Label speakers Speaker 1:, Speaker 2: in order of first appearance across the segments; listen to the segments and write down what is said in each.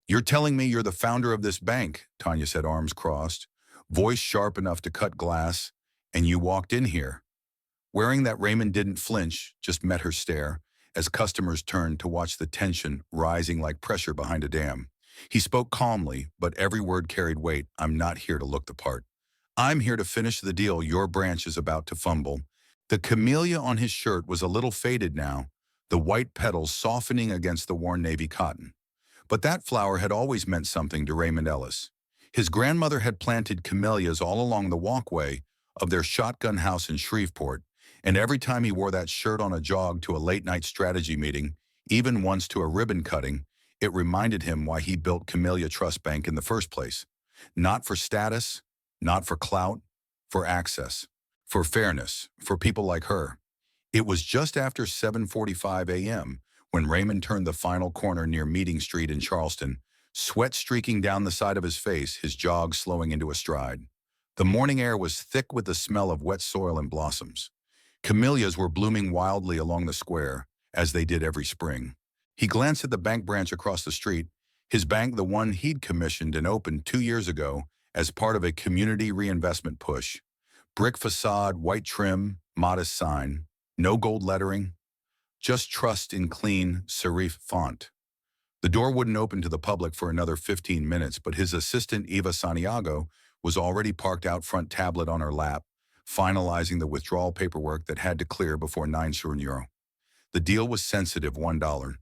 Speaker 1: You're telling me you're the founder of this bank, Tanya said, arms crossed, voice sharp enough to cut glass, and you walked in here. Wearing that, Raymond didn't flinch, just met her stare, as customers turned to watch the tension rising like pressure behind a dam. He spoke calmly, but every word carried weight. I'm not here to look the part. I'm here to finish the deal your branch is about to fumble. The camellia on his shirt was a little faded now, the white petals softening against the worn navy cotton. But that flower had always meant something to Raymond Ellis. His grandmother had planted camellias all along the walkway of their shotgun house in Shreveport, and every time he wore that shirt on a jog to a late-night strategy meeting, even once to a ribbon cutting, it reminded him why he built Camellia Trust Bank in the first place. Not for status, not for clout, for access, for fairness, for people like her. It was just after 7:45 a.m. when Raymond turned the final corner near Meeting Street in Charleston, sweat streaking down the side of his face, his jog slowing into a stride. The morning air was thick with the smell of wet soil and blossoms. Camellias were blooming wildly along the square, as they did every spring. He glanced at the bank branch across the street, his bank the one he'd commissioned and opened 2 years ago as part of a community reinvestment push. Brick facade, white trim, modest sign, no gold lettering, just trust in clean serif font. The door wouldn't open to the public for another 15 minutes, but his assistant Eva Santiago was already parked out front, tablet on her lap, finalizing the withdrawal paperwork that had to clear before 9 euro. The deal was sensitive, $1.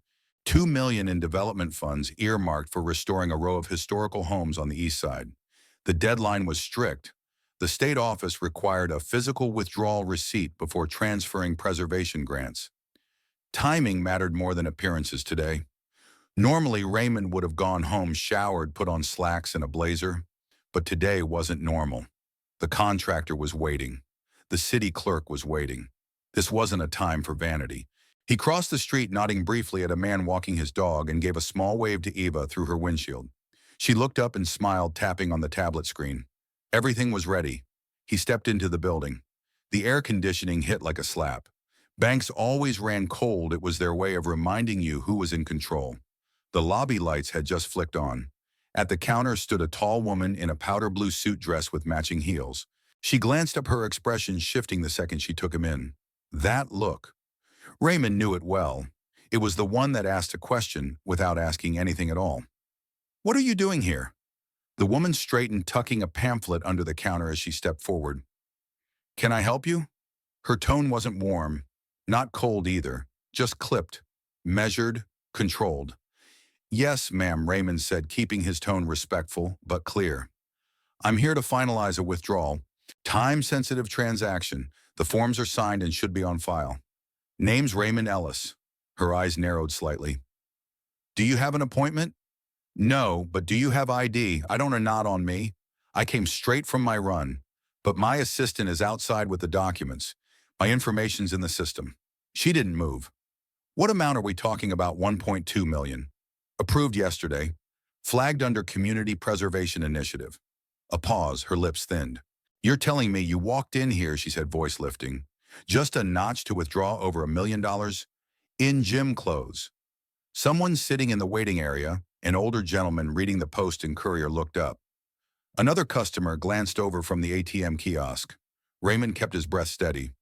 Speaker 1: $2 million in development funds earmarked for restoring a row of historical homes on the east side. The deadline was strict. The state office required a physical withdrawal receipt before transferring preservation grants. Timing mattered more than appearances today. Normally, Raymond would have gone home showered, put on slacks and a blazer, but today wasn't normal. The contractor was waiting. The city clerk was waiting. This wasn't a time for vanity. He crossed the street, nodding briefly at a man walking his dog, and gave a small wave to Eva through her windshield. She looked up and smiled, tapping on the tablet screen. Everything was ready. He stepped into the building. The air conditioning hit like a slap. Banks always ran cold. It was their way of reminding you who was in control. The lobby lights had just flicked on. At the counter stood a tall woman in a powder blue suit dress with matching heels. She glanced up, her expression shifting the second she took him in. That look. Raymond knew it well. It was the one that asked a question without asking anything at all. "What are you doing here?" The woman straightened, tucking a pamphlet under the counter as she stepped forward. "Can I help you?" Her tone wasn't warm, not cold either, just clipped, measured, controlled. "Yes, ma'am," Raymond said, keeping his tone respectful but clear. "I'm here to finalize a withdrawal. Time-sensitive transaction. The forms are signed and should be on file. Name's Raymond Ellis." Her eyes narrowed slightly. "Do you have an appointment?" "No, but do you have ID? I don't nod on me. I came straight from my run, but my assistant is outside with the documents. My information's in the system." She didn't move. "What amount are we talking about?" $1.2 million. Approved yesterday. Flagged under Community Preservation Initiative. A pause, her lips thinned. "You're telling me you walked in here," she said, voice lifting, "just a notch to withdraw over $1 million? In gym clothes." Someone sitting in the waiting area, an older gentleman reading the Post and Courier, looked up. Another customer glanced over from the ATM kiosk. Raymond kept his breath steady.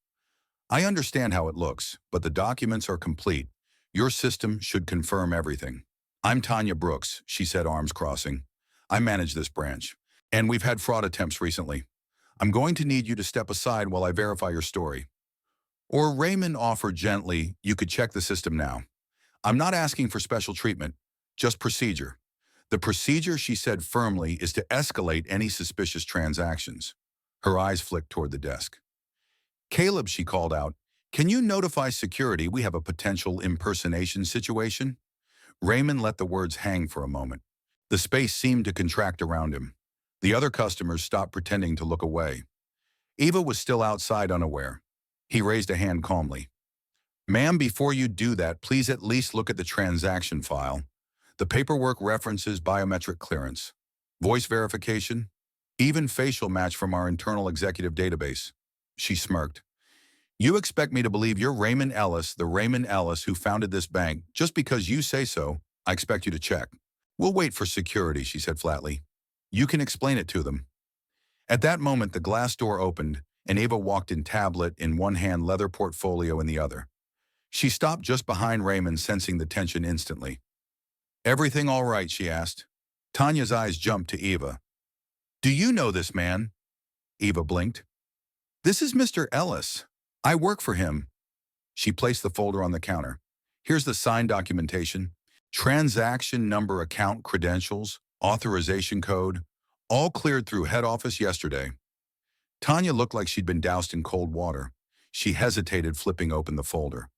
Speaker 1: "I understand how it looks, but the documents are complete. Your system should confirm everything." "I'm Tanya Brooks," she said, arms crossing. "I manage this branch, and we've had fraud attempts recently. I'm going to need you to step aside while I verify your story." Or Raymond offered gently, "You could check the system now. I'm not asking for special treatment, just procedure." "The procedure," she said firmly, "is to escalate any suspicious transactions." Her eyes flicked toward the desk. "Caleb," she called out, "can you notify security we have a potential impersonation situation?" Raymond let the words hang for a moment. The space seemed to contract around him. The other customers stopped pretending to look away. Eva was still outside, unaware. He raised a hand calmly. "Ma'am, before you do that, please at least look at the transaction file. The paperwork references biometric clearance, voice verification, even facial match from our internal executive database." She smirked. "You expect me to believe you're Raymond Ellis, the Raymond Ellis who founded this bank, just because you say so? I expect you to check." We'll wait for security, she said flatly. You can explain it to them. At that moment, the glass door opened, and Ava walked in, tablet in one hand, leather portfolio in the other. She stopped just behind Raymond, sensing the tension instantly. Everything all right, she asked. Tanya's eyes jumped to Eva. Do you know this man? Eva blinked. This is Mr. Ellis. I work for him. She placed the folder on the counter. Here's the signed documentation. Transaction number, account credentials, authorization code, all cleared through head office yesterday. Tanya looked like she'd been doused in cold water. She hesitated, flipping open the folder.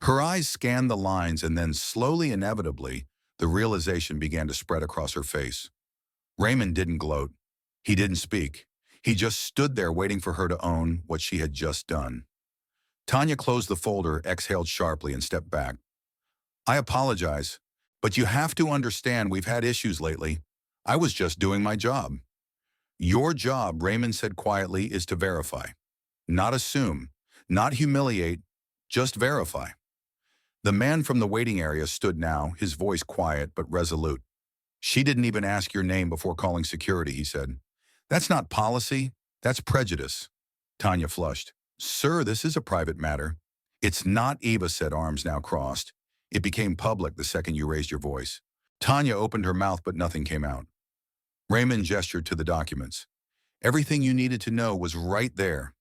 Speaker 1: Her eyes scanned the lines, and then slowly, inevitably, the realization began to spread across her face. Raymond didn't gloat. He didn't speak. He just stood there waiting for her to own what she had just done. Tanya closed the folder, exhaled sharply, and stepped back. I apologize, but you have to understand we've had issues lately. I was just doing my job. Your job, Raymond said quietly, is to verify. Not assume, not humiliate, just verify. The man from the waiting area stood now, his voice quiet but resolute. She didn't even ask your name before calling security, he said. That's not policy, that's prejudice. Tanya flushed. Sir, this is a private matter. It's not, Eva said, arms now crossed. It became public the second you raised your voice. Tanya opened her mouth, but nothing came out. Raymond gestured to the documents. Everything you needed to know was right there,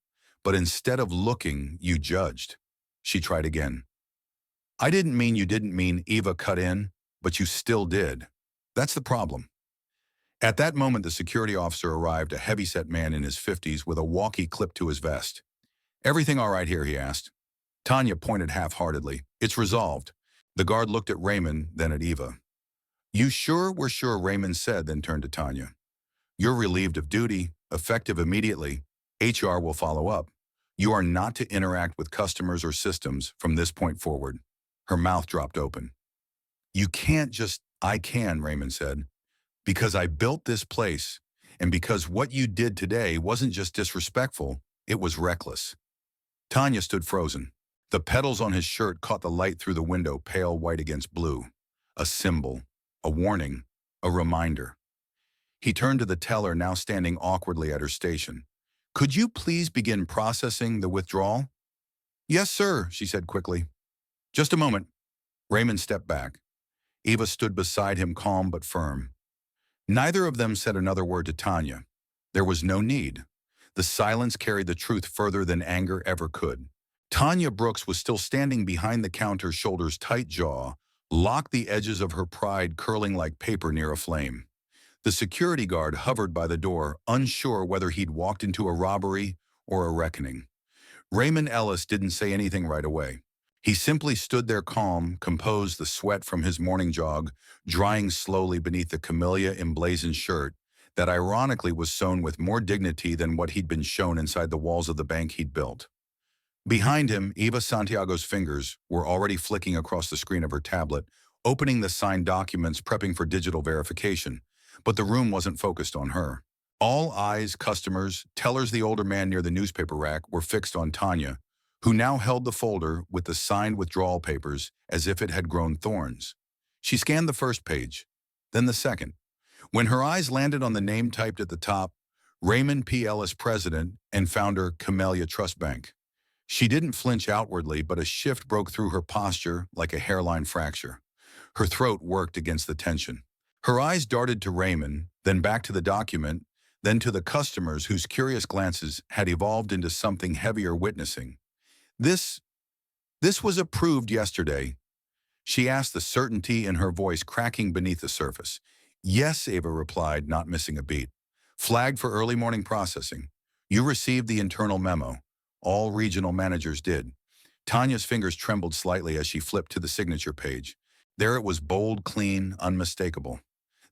Speaker 1: but instead of looking, you judged. She tried again. I didn't mean you didn't mean, Eva cut in, but you still did. That's the problem. At that moment, the security officer arrived, a heavyset man in his 50s with a walkie clipped to his vest. Everything all right here, he asked. Tanya pointed half-heartedly. It's resolved. The guard looked at Raymond, then at Eva. You sure? We're sure, Raymond said, then turned to Tanya. You're relieved of duty, effective immediately. HR will follow up. You are not to interact with customers or systems from this point forward. Her mouth dropped open. You can't just, I can, Raymond said, because I built this place, and because what you did today wasn't just disrespectful, it was reckless. Tanya stood frozen. The petals on his shirt caught the light through the window, pale white against blue. A symbol, a warning, a reminder. He turned to the teller, now standing awkwardly at her station. Could you please begin processing the withdrawal? Yes, sir, she said quickly. Just a moment. Raymond stepped back. Eva stood beside him, calm but firm. Neither of them said another word to Tanya. There was no need. The silence carried the truth further than anger ever could. Tanya Brooks was still standing behind the counter, shoulders tight, jaw locked, the edges of her pride curling like paper near a flame. The security guard hovered by the door, unsure whether he'd walked into a robbery or a reckoning. Raymond Ellis didn't say anything right away. He simply stood there, calm, composed, the sweat from his morning jog drying slowly beneath the camellia-emblazoned shirt that ironically was sewn with more dignity than what he'd been shown inside the walls of the bank he'd built. Behind him, Eva Santiago's fingers were already flicking across the screen of her tablet, opening the signed documents, prepping for digital verification. But the room wasn't focused on her. All eyes, customers, tellers, the older man near the newspaper rack, were fixed on Tanya, who now held the folder with the signed withdrawal papers as if it had grown thorns. She scanned the first page, then the second. When her eyes landed on the name typed at the top, Raymond P. Ellis, President and founder, Camellia Trust Bank. She didn't flinch outwardly, but a shift broke through her posture like a hairline fracture. Her throat worked against the tension. Her eyes darted to Raymond, then back to the document, then to the customers whose curious glances had evolved into something heavier, witnessing. This was approved yesterday, she asked, the certainty in her voice cracking beneath the surface. Yes, Ava replied, not missing a beat. Flagged for early morning processing. You received the internal memo. All regional managers did. Tanya's fingers trembled slightly as she flipped to the signature page. There it was, bold, clean, unmistakable.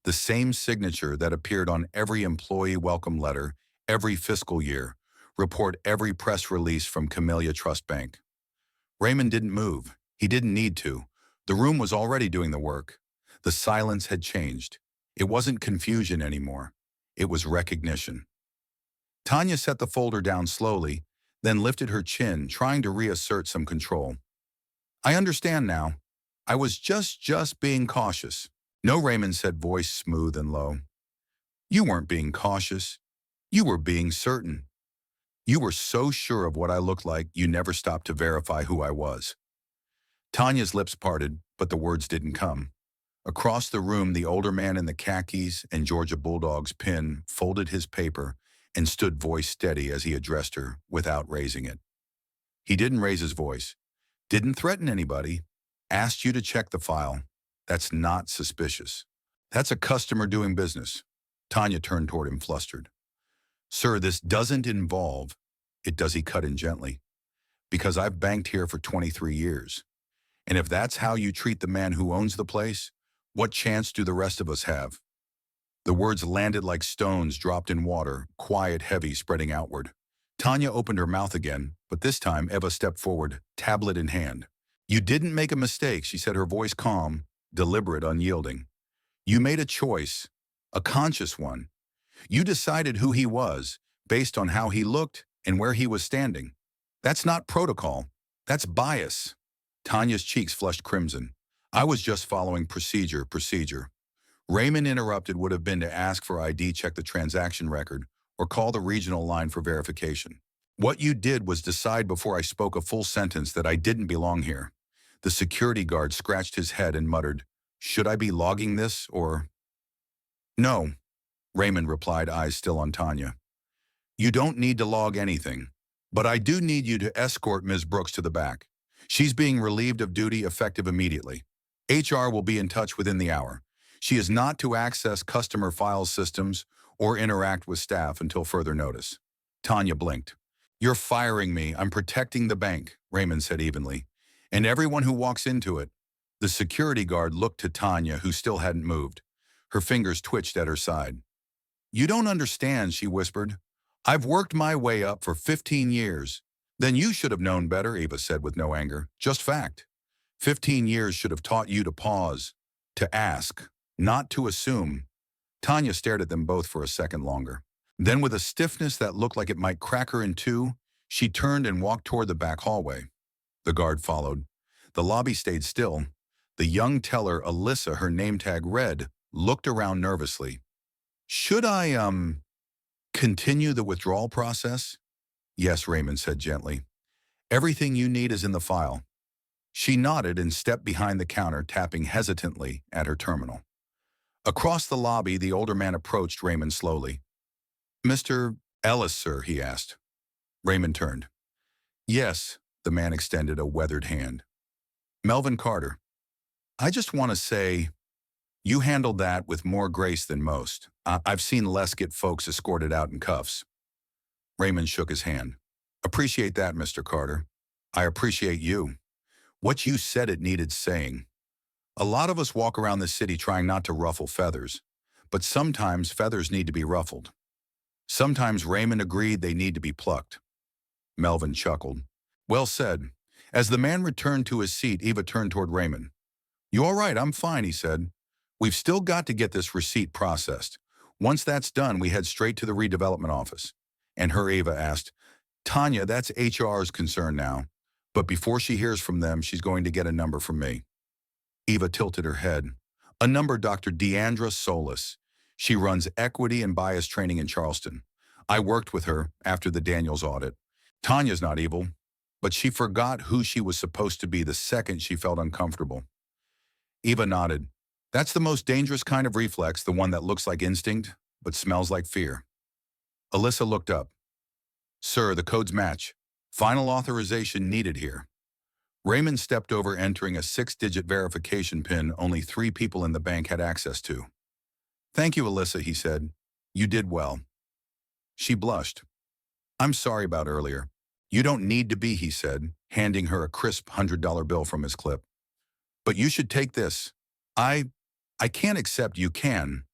Speaker 1: The same signature that appeared on every employee welcome letter, every fiscal year, report, every press release from Camellia Trust Bank. Raymond didn't move. He didn't need to. The room was already doing the work. The silence had changed. It wasn't confusion anymore. It was recognition. Tanya set the folder down slowly, then lifted her chin, trying to reassert some control. I understand now. I was just being cautious. No, Raymond said, voice smooth and low. You weren't being cautious. You were being certain. You were so sure of what I looked like, you never stopped to verify who I was. Tanya's lips parted, but the words didn't come. Across the room, the older man in the khakis and Georgia Bulldog's pin folded his paper and stood voice steady as he addressed her without raising it. He didn't raise his voice, didn't threaten anybody, asked you to check the file. That's not suspicious. That's a customer doing business. Tanya turned toward him flustered. Sir, this doesn't involve, it does, he cut in gently, because I've banked here for 23 years. And if that's how you treat the man who owns the place, what chance do the rest of us have? The words landed like stones dropped in water, quiet, heavy, spreading outward. Tanya opened her mouth again, but this time Eva stepped forward, tablet in hand. You didn't make a mistake, she said, her voice calm, deliberate, unyielding. You made a choice, a conscious one. You decided who he was, based on how he looked and where he was standing. That's not protocol. That's bias. Tanya's cheeks flushed crimson. I was just following procedure. Raymond interrupted would have been to ask for ID, check the transaction record, or call the regional line for verification. What you did was decide before I spoke a full sentence that I didn't belong here. The security guard scratched his head and muttered, should I be logging this, or? No, Raymond replied, eyes still on Tanya. You don't need to log anything, but I do need you to escort Ms. Brooks to the back. She's being relieved of duty effective immediately. HR will be in touch within the hour. She is not to access customer file systems or interact with staff until further notice. Tanya blinked. You're firing me. I'm protecting the bank, Raymond said evenly, and everyone who walks into it. The security guard looked to Tanya, who still hadn't moved. Her fingers twitched at her side. You don't understand, she whispered. I've worked my way up for 15 years. Then you should have known better, Eva said with no anger. Just fact. 15 years should have taught you to pause, to ask, not to assume. Tanya stared at them both for a second longer. Then, with a stiffness that looked like it might crack her in two, she turned and walked toward the back hallway. The guard followed. The lobby stayed still. The young teller, Alyssa, her name tag read, looked around nervously. Should I, continue the withdrawal process? Yes, Raymond said gently. Everything you need is in the file. She nodded and stepped behind the counter, tapping hesitantly at her terminal. Across the lobby, the older man approached Raymond slowly. Mr. Ellis, sir, he asked. Raymond turned. Yes, the man extended a weathered hand. Melvin Carter. I just want to say, you handled that with more grace than most. I've seen less get folks escorted out in cuffs. Raymond shook his hand. Appreciate that, Mr. Carter. I appreciate you. What you said, it needed saying. A lot of us walk around the city trying not to ruffle feathers, but sometimes feathers need to be ruffled. Sometimes Raymond agreed they need to be plucked. Melvin chuckled. Well said. As the man returned to his seat, Eva turned toward Raymond. You all right? I'm fine, he said. We've still got to get this receipt processed. Once that's done, we head straight to the redevelopment office. And her, Eva asked, Tanya, that's HR's concern now. But before she hears from them, she's going to get a number from me. Eva tilted her head. A number, Dr. Deandra Solis. She runs equity and bias training in Charleston. I worked with her after the Daniels audit. Tanya's not evil, but she forgot who she was supposed to be the second she felt uncomfortable. Eva nodded. That's the most dangerous kind of reflex, the one that looks like instinct, but smells like fear. Alyssa looked up. Sir, the codes match. Final authorization needed here. Raymond stepped over, entering a 6-digit verification PIN only 3 people in the bank had access to. Thank you, Alyssa, he said. You did well. She blushed. I'm sorry about earlier. You don't need to be, he said, handing her a crisp $100 bill from his clip. But you should take this. I can't accept you can.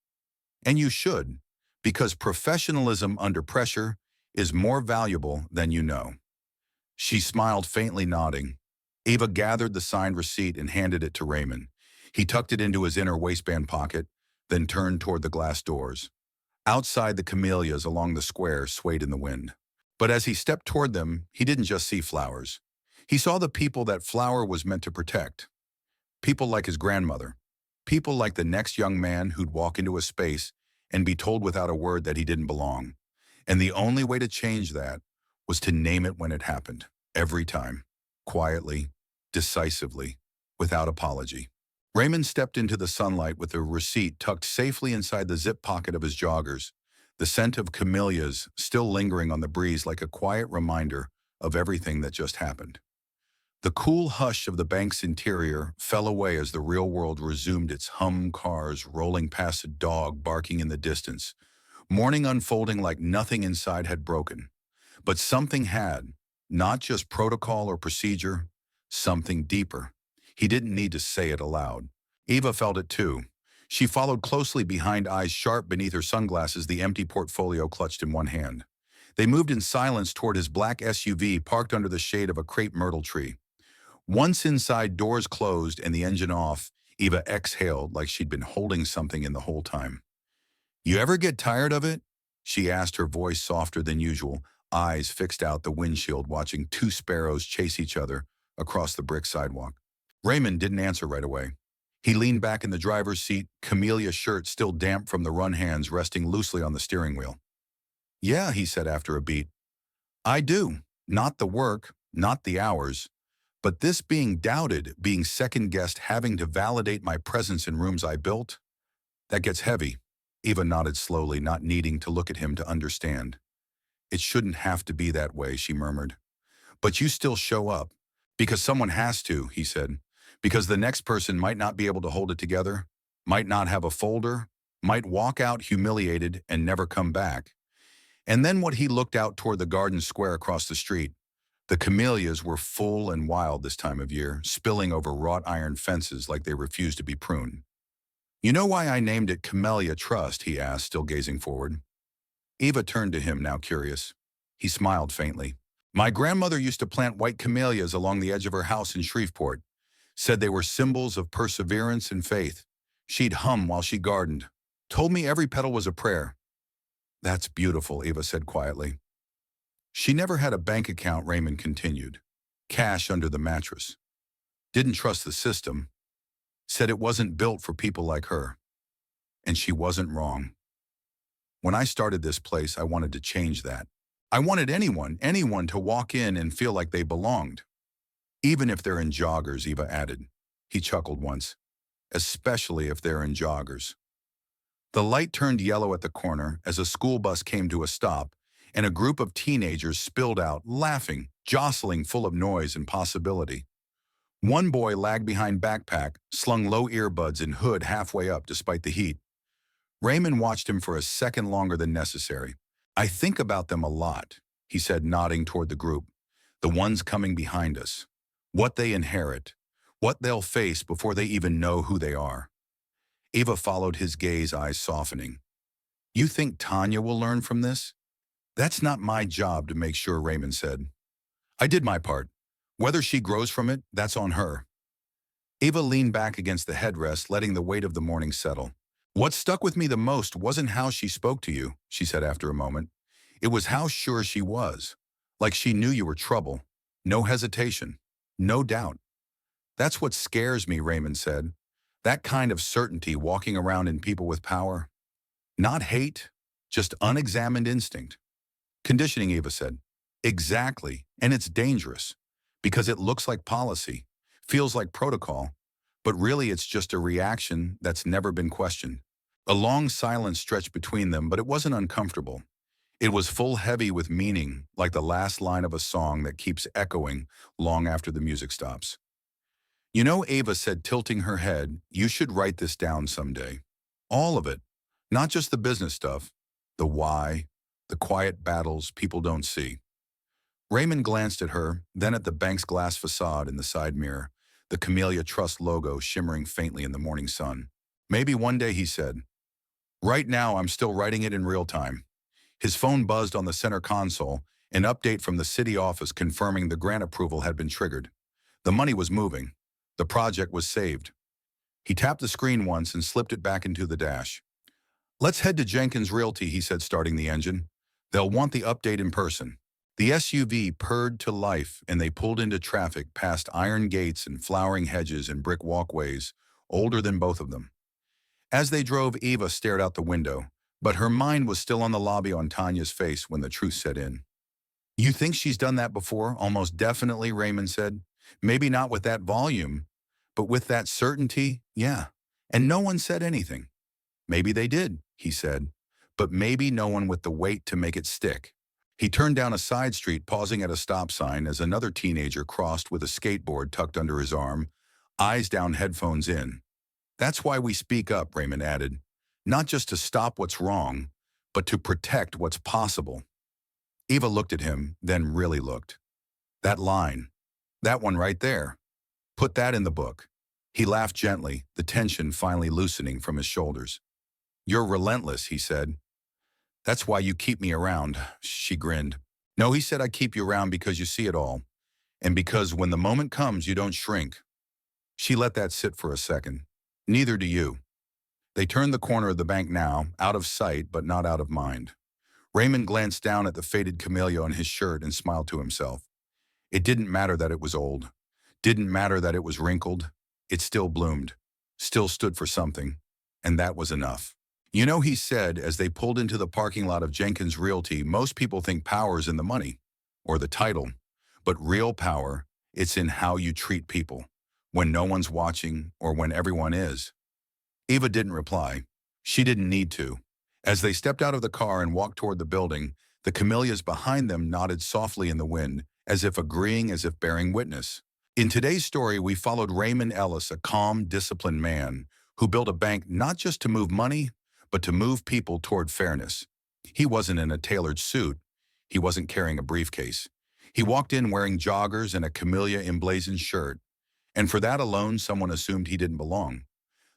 Speaker 1: And you should, because professionalism under pressure is more valuable than you know. She smiled, faintly nodding. Eva gathered the signed receipt and handed it to Raymond. He tucked it into his inner waistband pocket, then turned toward the glass doors. Outside, the camellias along the square swayed in the wind. But as he stepped toward them, he didn't just see flowers. He saw the people that flower was meant to protect. People like his grandmother, People like the next young man who'd walk into a space and be told without a word that he didn't belong. And the only way to change that was to name it when it happened, every time, quietly, decisively, without apology. Raymond stepped into the sunlight with a receipt tucked safely inside the zip pocket of his joggers, the scent of camellias still lingering on the breeze like a quiet reminder of everything that just happened. The cool hush of the bank's interior fell away as the real world resumed its hum, cars rolling past, a dog barking in the distance, morning unfolding like nothing inside had broken. But something had, not just protocol or procedure, something deeper. He didn't need to say it aloud. Eva felt it too. She followed closely behind, eyes sharp beneath her sunglasses, the empty portfolio clutched in one hand. They moved in silence toward his black SUV parked under the shade of a crepe myrtle tree. Once inside, doors closed and the engine off, Eva exhaled like she'd been holding something in the whole time. "You ever get tired of it?" she asked, her voice softer than usual, eyes fixed out the windshield watching two sparrows chase each other across the brick sidewalk. Raymond didn't answer right away. He leaned back in the driver's seat, camellia shirt still damp from the run hands resting loosely on the steering wheel. "Yeah," he said after a beat. "I do. Not the work, not the hours. But this being doubted, being second-guessed, having to validate my presence in rooms I built, that gets heavy." Eva nodded slowly, not needing to look at him to understand. "It shouldn't have to be that way," she murmured. "But you still show up. Because someone has to," he said. "Because the next person might not be able to hold it together, might not have a folder, might walk out humiliated and never come back." And then what he looked out toward the garden square across the street. The camellias were full and wild this time of year, spilling over wrought iron fences like they refused to be pruned. "You know why I named it Camellia Trust?" he asked, still gazing forward. Eva turned to him, now curious. He smiled faintly. "My grandmother used to plant white camellias along the edge of her house in Shreveport. Said they were symbols of perseverance and faith. She'd hum while she gardened. Told me every petal was a prayer." "That's beautiful," Eva said quietly. "She never had a bank account," Raymond continued. "Cash under the mattress. Didn't trust the system. Said it wasn't built for people like her. And she wasn't wrong. When I started this place, I wanted to change that. I wanted anyone to walk in and feel like they belonged. Even if they're in joggers," Eva added. He chuckled once. "Especially if they're in joggers." The light turned yellow at the corner as a school bus came to a stop, and a group of teenagers spilled out, laughing, jostling, full of noise and possibility. One boy lagged behind backpack, slung low earbuds and hood halfway up despite the heat. Raymond watched him for a second longer than necessary. "I think about them a lot," he said, nodding toward the group. "The ones coming behind us. What they inherit. What they'll face before they even know who they are." Eva followed his gaze, eyes softening. "You think Tanya will learn from this?" "That's not my job to make sure," Raymond said. "I did my part. Whether she grows from it, that's on her." Eva leaned back against the headrest, letting the weight of the morning settle. "What stuck with me the most wasn't how she spoke to you," she said after a moment. "It was how sure she was. Like she knew you were trouble. No hesitation. No doubt." "That's what scares me," Raymond said. "That kind of certainty walking around in people with power. Not hate, just unexamined instinct." "Conditioning," Eva said. "Exactly, and it's dangerous. Because it looks like policy, feels like protocol, but really it's just a reaction that's never been questioned." A long silence stretched between them, but it wasn't uncomfortable. It was full, heavy with meaning, like the last line of a song that keeps echoing long after the music stops. "You know," Ava said, tilting her head, "you should write this down someday. All of it. Not just the business stuff. The why, the quiet battles people don't see." Raymond glanced at her, then at the bank's glass facade in the side mirror, the Camellia Trust logo shimmering faintly in the morning sun. "Maybe one day," he said. "Right now, I'm still writing it in real time." His phone buzzed on the center console, an update from the city office confirming the grant approval had been triggered. The money was moving. The project was saved. He tapped the screen once and slipped it back into the dash. "Let's head to Jenkins Realty," he said, starting the engine. "They'll want the update in person." The SUV purred to life, and they pulled into traffic past iron gates and flowering hedges and brick walkways, older than both of them. As they drove, Eva stared out the window, but her mind was still on the lobby on Tanya's face when the truth set in. You think she's done that before? Almost definitely, Raymond said. Maybe not with that volume, but with that certainty, yeah. And no one said anything. Maybe they did, he said, but maybe no one with the weight to make it stick. He turned down a side street, pausing at a stop sign as another teenager crossed with a skateboard tucked under his arm, eyes down, headphones in. That's why we speak up, Raymond added. Not just to stop what's wrong, but to protect what's possible. Eva looked at him, then really looked. That line, that one right there. Put that in the book. He laughed gently, the tension finally loosening from his shoulders. You're relentless, he said. That's why you keep me around, she grinned. No, he said, I keep you around because you see it all, and because when the moment comes, you don't shrink. She let that sit for a second. Neither do you. They turned the corner of the bank now, out of sight but not out of mind. Raymond glanced down at the faded camellia on his shirt and smiled to himself. It didn't matter that it was old. Didn't matter that it was wrinkled. It still bloomed, still stood for something, and that was enough. You know, he said as they pulled into the parking lot of Jenkins Realty, most people think power's in the money or the title, but real power, it's in how you treat people, when no one's watching or when everyone is. Eva didn't reply. She didn't need to. As they stepped out of the car and walked toward the building, the camellias behind them nodded softly in the wind, as if agreeing, as if bearing witness. In today's story, we followed Raymond Ellis, a calm, disciplined man who built a bank not just to move money, but to move people toward fairness. He wasn't in a tailored suit. He wasn't carrying a briefcase. He walked in wearing joggers and a camellia emblazoned shirt, and for that alone, someone assumed he didn't belong.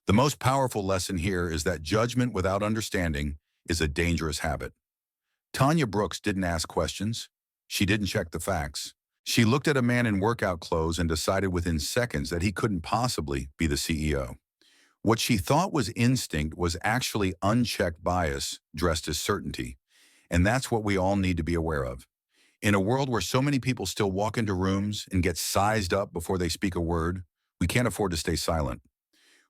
Speaker 1: The most powerful lesson here is that judgment without understanding is a dangerous habit. Tanya Brooks didn't ask questions. She didn't check the facts. She looked at a man in workout clothes and decided within seconds that he couldn't possibly be the CEO. What she thought was instinct was actually unchecked bias dressed as certainty. And that's what we all need to be aware of. In a world where so many people still walk into rooms and get sized up before they speak a word, we can't afford to stay silent.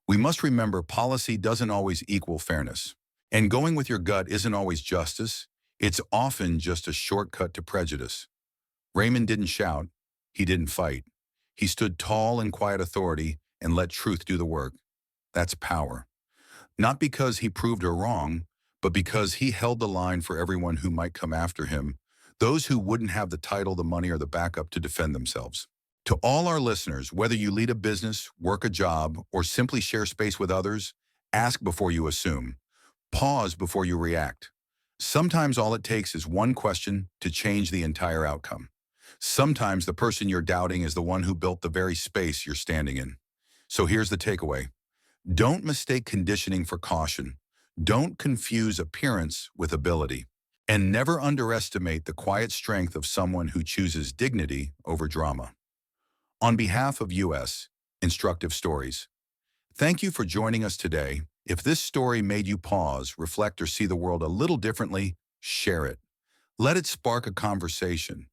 Speaker 1: We must remember policy doesn't always equal fairness. And going with your gut isn't always justice. It's often just a shortcut to prejudice. Raymond didn't shout. He didn't fight. He stood tall in quiet authority and let truth do the work. That's power. Not because he proved her wrong, but because he held the line for everyone who might come after him, those who wouldn't have the title, the money, or the backup to defend themselves. To all our listeners, whether you lead a business, work a job, or simply share space with others, ask before you assume. Pause before you react. Sometimes all it takes is one question to change the entire outcome. Sometimes the person you're doubting is the one who built the very space you're standing in. So here's the takeaway. Don't mistake conditioning for caution. Don't confuse appearance with ability. And never underestimate the quiet strength of someone who chooses dignity over drama. On behalf of U.S. Instructive Stories, thank you for joining us today. If this story made you pause, reflect, or see the world a little differently, share it. Let it spark a conversation.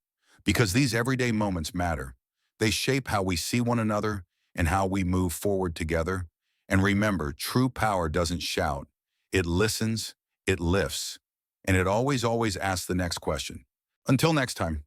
Speaker 1: Because these everyday moments matter. They shape how we see one another and how we move forward together. And remember, true power doesn't shout. It listens, it lifts, and it always asks the next question. Until next time.